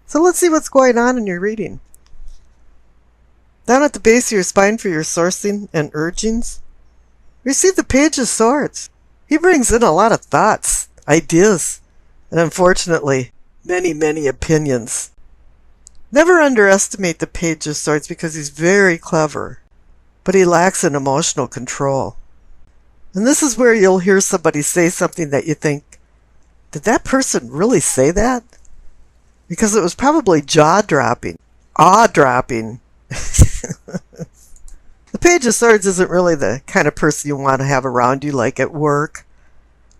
So let's see what's going on in your reading. Down at the base of your spine for your sourcing and urgings, receive the Page of Swords. He brings in a lot of thoughts, ideas, and unfortunately, many, many opinions. Never underestimate the Page of Swords because he's very clever, but he lacks in emotional control. And this is where you'll hear somebody say something that you think, did that person really say that? Because it was probably jaw-dropping, awe-dropping. The Page of Swords isn't really the kind of person you want to have around you, like at work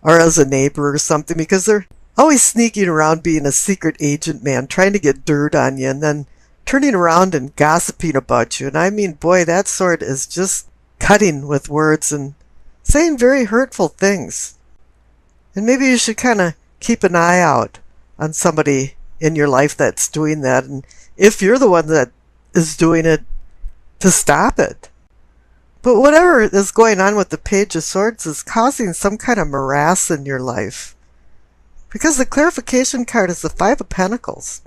or as a neighbor or something, because they're always sneaking around being a secret agent man, trying to get dirt on you and then turning around and gossiping about you. And I mean, boy, that sword is just cutting with words and saying very hurtful things. And maybe you should kind of keep an eye out on somebody in your life that's doing that, and if you're the one that is doing it, to stop it. But whatever is going on with the Page of Swords is causing some kind of morass in your life. Because the clarification card is the Five of Pentacles.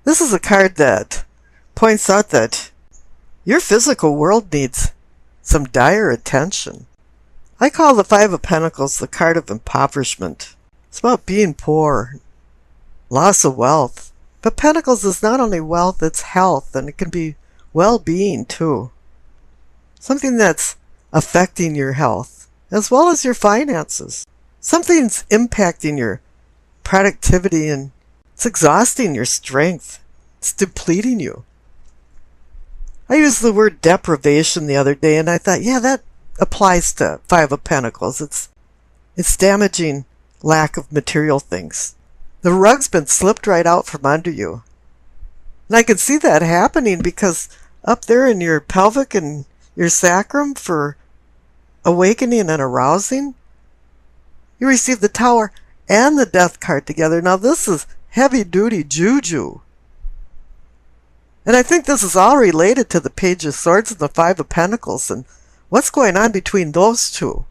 This is a card that points out that your physical world needs some dire attention. I call the Five of Pentacles the card of impoverishment. It's about being poor, loss of wealth. But Pentacles is not only wealth, it's health, and it can be well-being too. Something that's affecting your health, as well as your finances. Something's impacting your productivity, and it's exhausting your strength. It's depleting you. I used the word deprivation the other day, and I thought, yeah, that applies to Five of Pentacles. It's damaging lack of material things. The rug's been slipped right out from under you. And I can see that happening because up there in your pelvic and your sacrum for awakening and arousing, you receive the Tower and the Death card together. Now this is heavy-duty juju. And I think this is all related to the Page of Swords and the Five of Pentacles, and what's going on between those two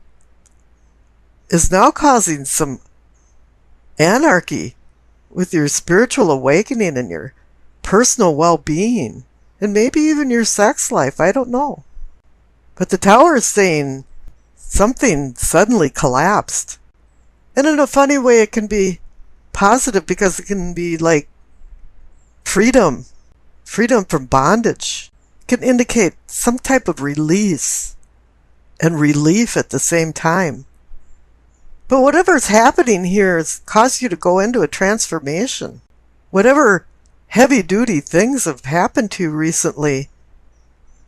is now causing some anarchy with your spiritual awakening and your personal well-being, and maybe even your sex life. I don't know. But the Tower is saying something suddenly collapsed. And in a funny way, it can be positive because it can be like freedom from bondage. It can indicate some type of release and relief at the same time. But whatever's happening here has caused you to go into a transformation. Whatever heavy-duty things have happened to you recently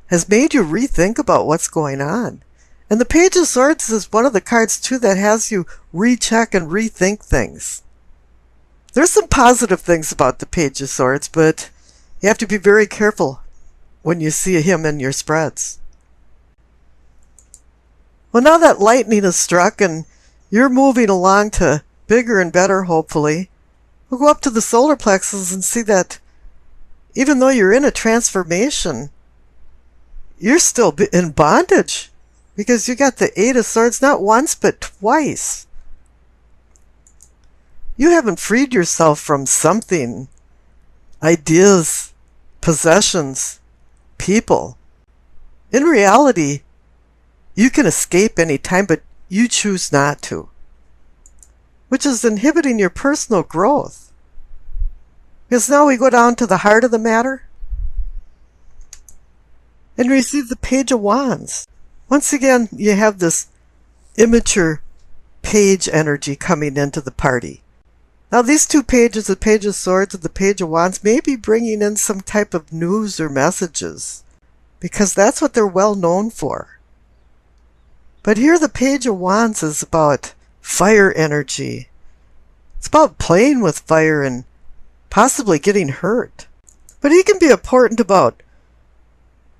has made you rethink about what's going on. And the Page of Swords is one of the cards, too, that has you recheck and rethink things. There's some positive things about the Page of Swords, but you have to be very careful when you see him in your spreads. Well, now that lightning has struck and you're moving along to bigger and better, hopefully, we'll go up to the solar plexus and see that even though you're in a transformation, you're still in bondage because you got the Eight of Swords not once but twice. You haven't freed yourself from something, ideas, possessions, people. In reality, you can escape any time, but you choose not to, which is inhibiting your personal growth. Because now we go down to the heart of the matter and receive the Page of Wands. Once again, you have this immature page energy coming into the party. Now these two pages, the Page of Swords and the Page of Wands, may be bringing in some type of news or messages, because that's what they're well known for. But here the Page of Wands is about fire energy. It's about playing with fire and possibly getting hurt. But he can be important about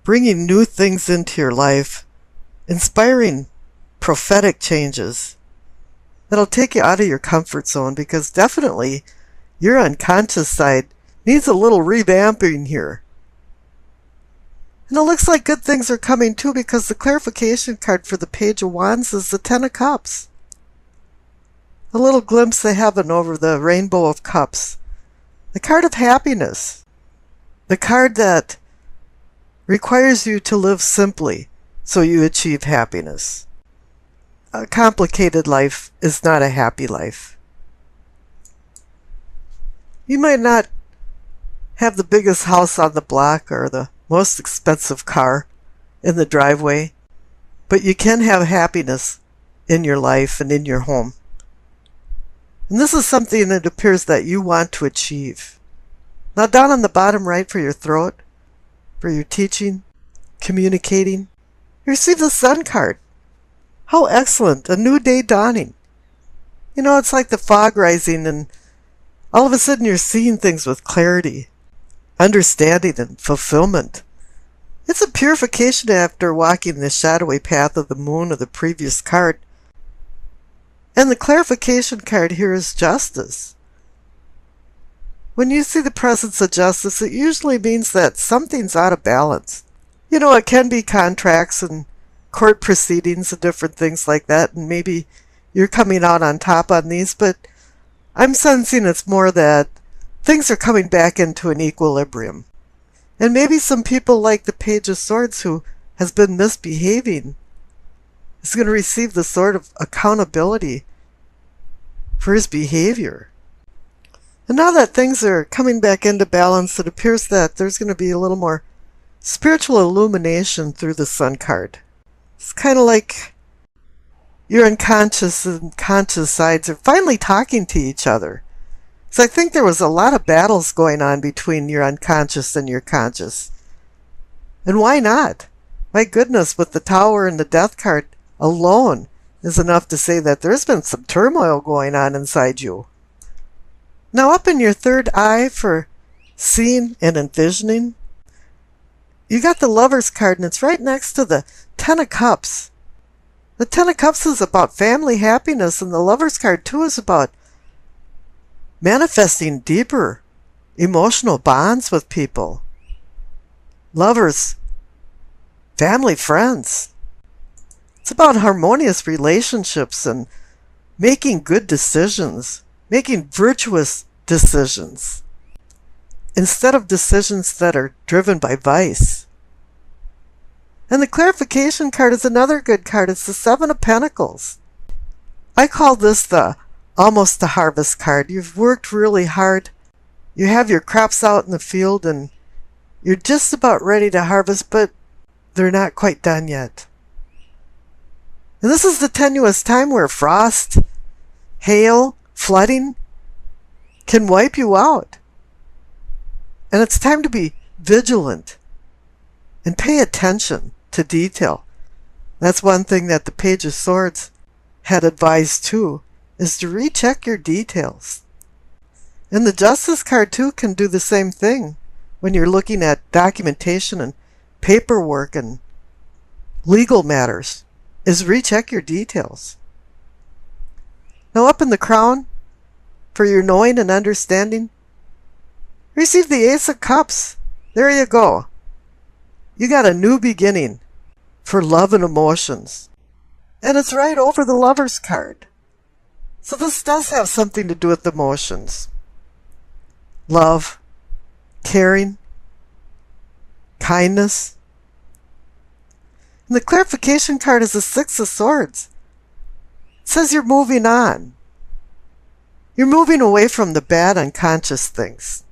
bringing new things into your life, inspiring prophetic changes that'll take you out of your comfort zone, because definitely your unconscious side needs a little revamping here. And it looks like good things are coming too, because the clarification card for the Page of Wands is the Ten of Cups. A little glimpse of heaven over the rainbow of cups. The card of happiness. The card that requires you to live simply so you achieve happiness. A complicated life is not a happy life. You might not have the biggest house on the block or the most expensive car in the driveway, but you can have happiness in your life and in your home. And this is something that appears that you want to achieve. Now down on the bottom right for your throat, for your teaching, communicating, you receive the Sun card. How excellent, a new day dawning. You know, it's like the fog rising and all of a sudden you're seeing things with clarity, understanding and fulfillment. It's a purification after walking the shadowy path of the moon of the previous card. And the clarification card here is justice. When you see the presence of justice, it usually means that something's out of balance. You know, it can be contracts and court proceedings and different things like that, and maybe you're coming out on top on these, but I'm sensing it's more that things are coming back into an equilibrium. And maybe some people like the Page of Swords who has been misbehaving is going to receive the sort of accountability for his behavior. And now that things are coming back into balance, it appears that there's going to be a little more spiritual illumination through the Sun card. It's kind of like your unconscious and conscious sides are finally talking to each other. So I think there was a lot of battles going on between your unconscious and your conscious. And why not? My goodness, with the Tower and the Death card alone is enough to say that there's been some turmoil going on inside you. Now up in your third eye for seeing and envisioning, you got the Lover's card, and it's right next to the Ten of Cups. The Ten of Cups is about family happiness, and the Lover's card too is about manifesting deeper emotional bonds with people. Lovers, family, friends. It's about harmonious relationships and making good decisions, making virtuous decisions, instead of decisions that are driven by vice. And the clarification card is another good card. It's the Seven of Pentacles. I call this the almost the harvest card. You've worked really hard. You have your crops out in the field and you're just about ready to harvest, but they're not quite done yet. And this is the tenuous time where frost, hail, flooding can wipe you out. And it's time to be vigilant and pay attention to detail. That's one thing that the Page of Swords had advised too, is to recheck your details. And the Justice card too can do the same thing when you're looking at documentation and paperwork and legal matters, is recheck your details. Now up in the crown, for your knowing and understanding, receive the Ace of Cups. There you go. You got a new beginning for love and emotions. And it's right over the Lover's card. So this does have something to do with emotions. Love, caring, kindness. And the clarification card is the Six of Swords. It says you're moving on. You're moving away from the bad unconscious things.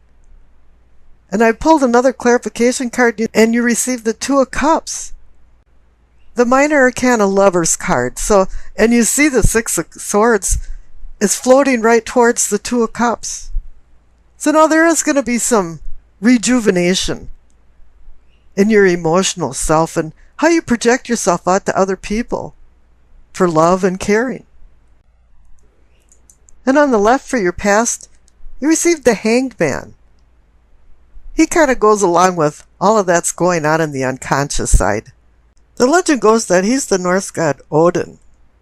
And I pulled another clarification card, and you received the Two of Cups. The Minor Arcana Lover's card. So, and you see the Six of Swords is floating right towards the Two of Cups. So now there is going to be some rejuvenation in your emotional self and how you project yourself out to other people for love and caring. And on the left for your past, you received the Hanged Man. He kind of goes along with all of that's going on in the unconscious side. The legend goes that he's the Norse god Odin,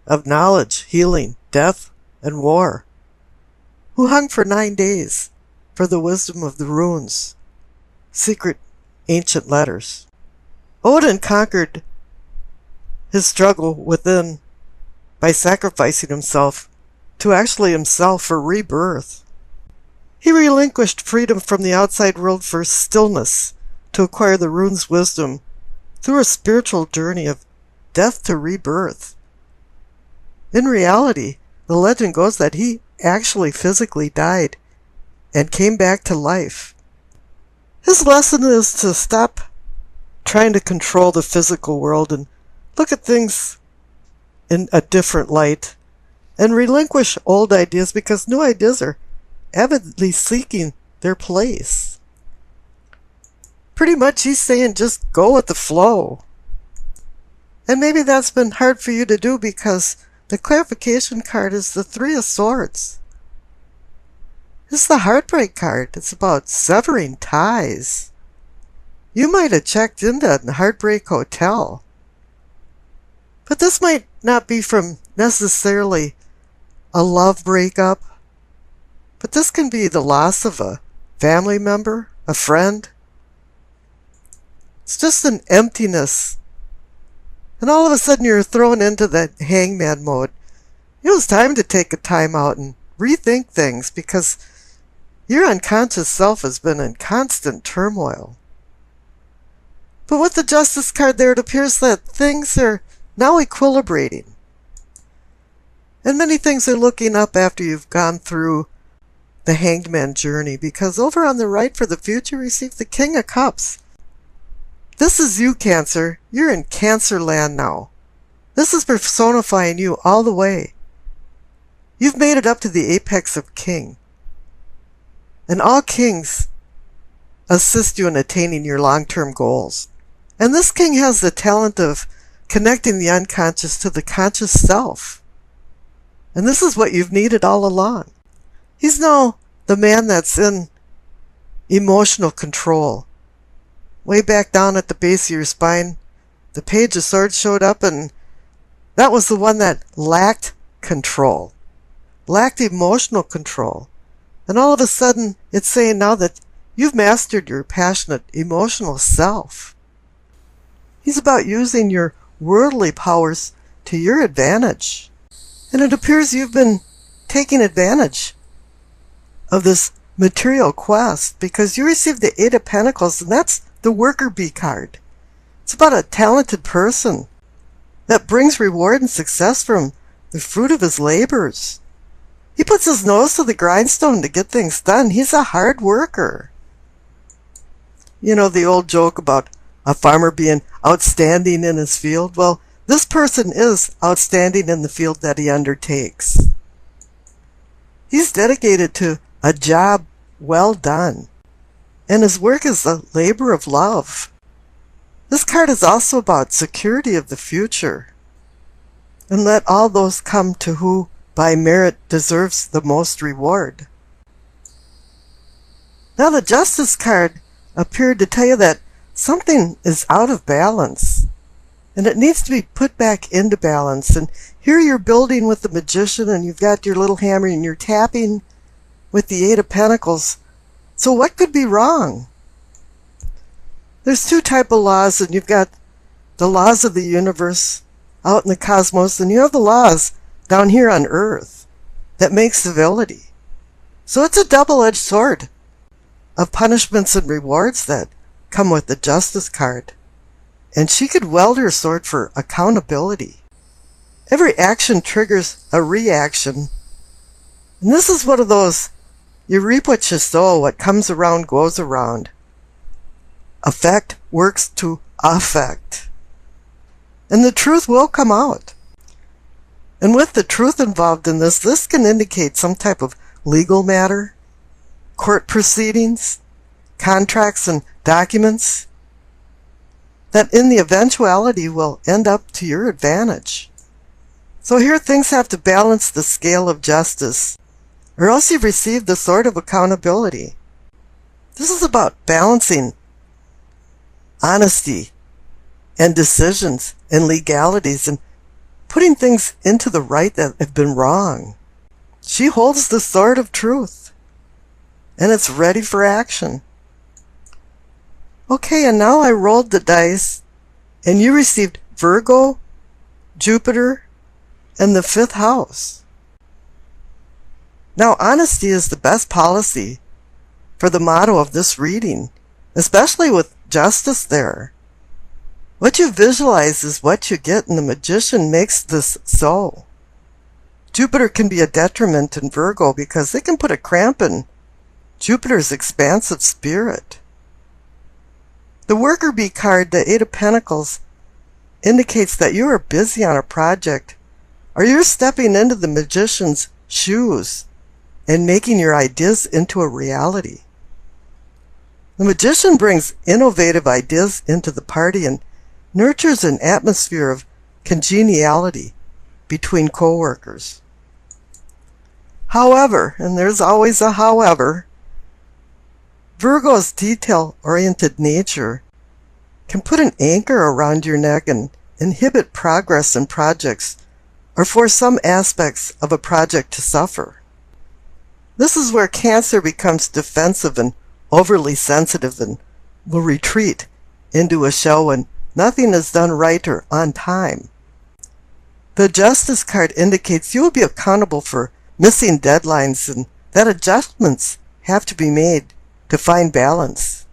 of knowledge, healing, death, and war, who hung for 9 days for the wisdom of the runes, secret ancient letters. Odin conquered his struggle within by sacrificing himself to actually himself for rebirth. He relinquished freedom from the outside world for stillness to acquire the rune's wisdom through a spiritual journey of death to rebirth. In reality, the legend goes that he actually physically died and came back to life. His lesson is to stop trying to control the physical world and look at things in a different light and relinquish old ideas because new ideas are avidly seeking their place. Pretty much he's saying just go with the flow. And maybe that's been hard for you to do because the clarification card is the Three of Swords. It's the heartbreak card. It's about severing ties. You might have checked into a heartbreak hotel. But this might not be from necessarily a love breakup. But this can be the loss of a family member, a friend. It's just an emptiness. And all of a sudden you're thrown into that hangman mode. It was time to take a time out and rethink things because your unconscious self has been in constant turmoil. But with the Justice card there, it appears that things are now equilibrating. And many things are looking up after you've gone through the Hanged Man journey, because over on the right for the future, receive the King of Cups. This is you, Cancer. You're in Cancer land now. This is personifying you all the way. You've made it up to the apex of king. And all kings assist you in attaining your long-term goals. And this king has the talent of connecting the unconscious to the conscious self. And this is what you've needed all along. He's now the man that's in emotional control. Way back down at the base of your spine, the Page of Swords showed up, and that was the one that lacked control, lacked emotional control. And all of a sudden, it's saying now that you've mastered your passionate, emotional self. He's about using your worldly powers to your advantage. And it appears you've been taking advantage of this material quest because you received the Eight of Pentacles, and that's the worker bee card. It's about a talented person that brings reward and success from the fruit of his labors. He puts his nose to the grindstone to get things done. He's a hard worker. You know the old joke about a farmer being outstanding in his field? Well, this person is outstanding in the field that he undertakes. He's dedicated to a job well done, and his work is a labor of love. This card is also about security of the future, and let all those come to who by merit deserves the most reward. Now the Justice card appeared to tell you that something is out of balance, and it needs to be put back into balance. And here you're building with the Magician, and you've got your little hammer, and you're tapping with the Eight of Pentacles. So what could be wrong? There's two types of laws, and you've got the laws of the universe out in the cosmos, and you have the laws down here on Earth that make civility. So it's a double-edged sword of punishments and rewards that come with the Justice card. And she could wield her sword for accountability. Every action triggers a reaction. And this is one of those, you reap what you sow, what comes around goes around. Effect works to affect. And the truth will come out. And with the truth involved in this, this can indicate some type of legal matter, court proceedings, contracts and documents that in the eventuality will end up to your advantage. So here things have to balance the scale of justice, or else you've received the sword of accountability. This is about balancing honesty and decisions and legalities and putting things into the right that have been wrong. She holds the sword of truth, and it's ready for action. Okay, and now I rolled the dice, and you received Virgo, Jupiter, and the 5th house. Now, honesty is the best policy for the motto of this reading, especially with justice there. What you visualize is what you get, and the magician makes this so. Jupiter can be a detriment in Virgo because it can put a cramp in Jupiter's expansive spirit. The worker bee card, the Eight of Pentacles, indicates that you are busy on a project, or you're stepping into the magician's shoes and making your ideas into a reality. The magician brings innovative ideas into the party and nurtures an atmosphere of congeniality between co-workers. However, and there's always a however, Virgo's detail-oriented nature can put an anchor around your neck and inhibit progress in projects, or force some aspects of a project to suffer. This is where Cancer becomes defensive and overly sensitive and will retreat into a shell when nothing is done right or on time. The Justice card indicates you will be accountable for missing deadlines and that adjustments have to be made to find balance.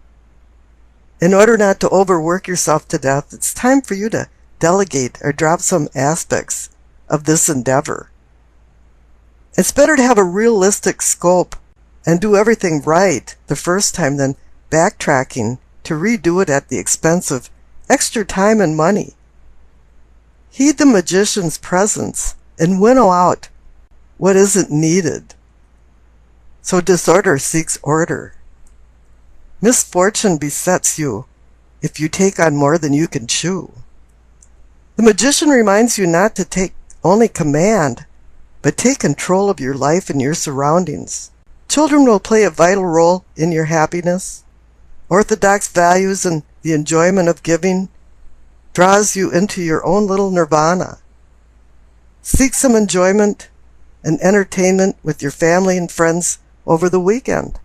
In order not to overwork yourself to death, it's time for you to delegate or drop some aspects of this endeavor. It's better to have a realistic scope and do everything right the first time than backtracking to redo it at the expense of extra time and money. Heed the magician's presence and winnow out what isn't needed. So disorder seeks order. Misfortune besets you if you take on more than you can chew. The magician reminds you not to take only command, but take control of your life and your surroundings. Children will play a vital role in your happiness. Orthodox values and the enjoyment of giving draws you into your own little nirvana. Seek some enjoyment and entertainment with your family and friends over the weekend.